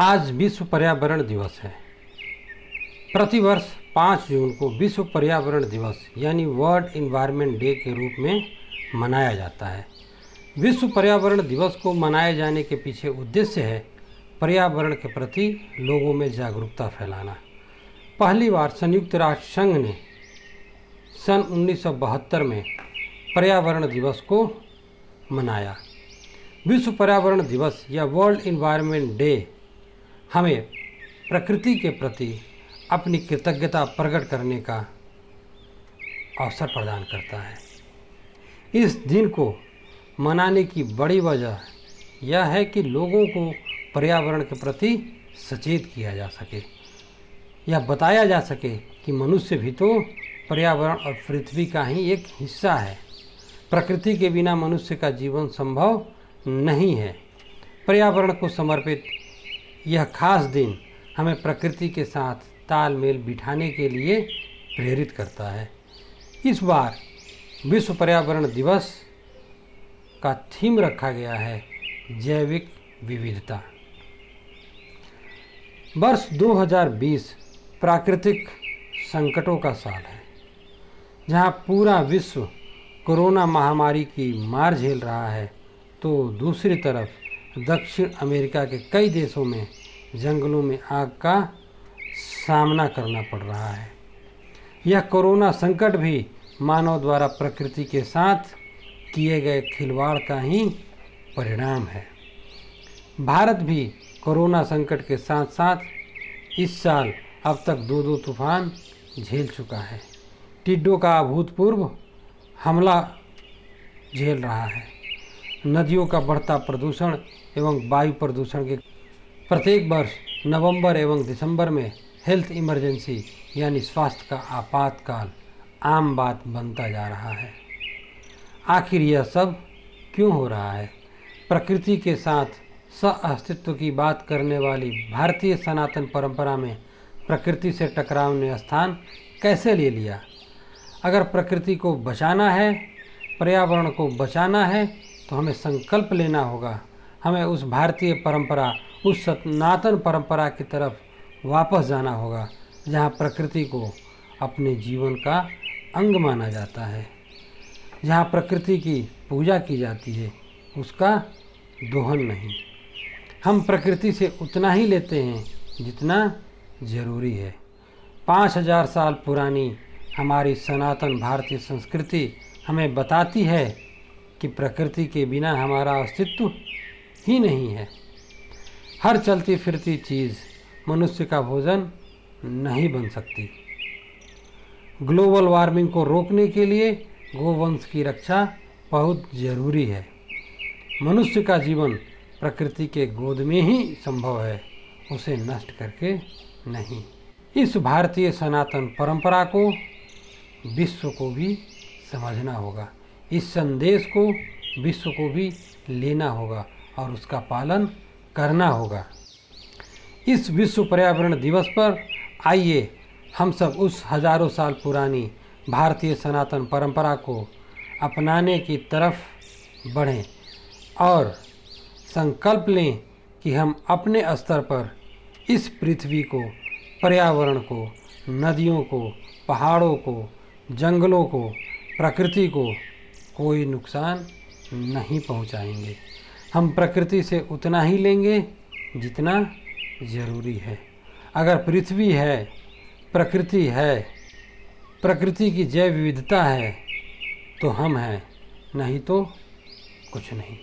आज विश्व पर्यावरण दिवस है। प्रतिवर्ष 5 जून को विश्व पर्यावरण दिवस यानी वर्ल्ड इन्वायरमेंट डे के रूप में मनाया जाता है। विश्व पर्यावरण दिवस को मनाए जाने के पीछे उद्देश्य है पर्यावरण के प्रति लोगों में जागरूकता फैलाना। पहली बार संयुक्त राष्ट्र संघ ने सन 1972 में पर्यावरण दिवस को मनाया। विश्व पर्यावरण दिवस या वर्ल्ड इन्वायरमेंट डे हमें प्रकृति के प्रति अपनी कृतज्ञता प्रकट करने का अवसर प्रदान करता है। इस दिन को मनाने की बड़ी वजह यह है कि लोगों को पर्यावरण के प्रति सचेत किया जा सके, यह बताया जा सके कि मनुष्य भी तो पर्यावरण और पृथ्वी का ही एक हिस्सा है। प्रकृति के बिना मनुष्य का जीवन संभव नहीं है। पर्यावरण को समर्पित यह खास दिन हमें प्रकृति के साथ तालमेल बिठाने के लिए प्रेरित करता है। इस बार विश्व पर्यावरण दिवस का थीम रखा गया है जैविक विविधता। वर्ष 2020 प्राकृतिक संकटों का साल है, जहां पूरा विश्व कोरोना महामारी की मार झेल रहा है, तो दूसरी तरफ दक्षिण अमेरिका के कई देशों में जंगलों में आग का सामना करना पड़ रहा है। यह कोरोना संकट भी मानव द्वारा प्रकृति के साथ किए गए खिलवाड़ का ही परिणाम है। भारत भी कोरोना संकट के साथ साथ इस साल अब तक 2 तूफान झेल चुका है। टिड्डों का अभूतपूर्व हमला झेल रहा है। नदियों का बढ़ता प्रदूषण एवं वायु प्रदूषण के प्रत्येक वर्ष नवंबर एवं दिसंबर में हेल्थ इमरजेंसी यानी स्वास्थ्य का आपातकाल आम बात बनता जा रहा है। आखिर यह सब क्यों हो रहा है? प्रकृति के साथ सह-अस्तित्व की बात करने वाली भारतीय सनातन परंपरा में प्रकृति से टकराव ने स्थान कैसे ले लिया? अगर प्रकृति को बचाना है, पर्यावरण को बचाना है, तो हमें संकल्प लेना होगा। हमें उस भारतीय परंपरा, उस सनातन परंपरा की तरफ वापस जाना होगा जहाँ प्रकृति को अपने जीवन का अंग माना जाता है, जहाँ प्रकृति की पूजा की जाती है, उसका दोहन नहीं। हम प्रकृति से उतना ही लेते हैं जितना ज़रूरी है। 5000 साल पुरानी हमारी सनातन भारतीय संस्कृति हमें बताती है कि प्रकृति के बिना हमारा अस्तित्व ही नहीं है। हर चलती फिरती चीज़ मनुष्य का भोजन नहीं बन सकती। ग्लोबल वार्मिंग को रोकने के लिए गोवंश की रक्षा बहुत ज़रूरी है। मनुष्य का जीवन प्रकृति के गोद में ही संभव है, उसे नष्ट करके नहीं। इस भारतीय सनातन परंपरा को विश्व को भी समझना होगा। इस संदेश को विश्व को भी लेना होगा और उसका पालन करना होगा। इस विश्व पर्यावरण दिवस पर आइए हम सब उस हजारों साल पुरानी भारतीय सनातन परंपरा को अपनाने की तरफ बढ़ें और संकल्प लें कि हम अपने स्तर पर इस पृथ्वी को, पर्यावरण को, नदियों को, पहाड़ों को, जंगलों को, प्रकृति को कोई नुकसान नहीं पहुंचाएंगे। हम प्रकृति से उतना ही लेंगे जितना ज़रूरी है। अगर पृथ्वी है, प्रकृति है, प्रकृति की जैव विविधता है, तो हम हैं, नहीं तो कुछ नहीं।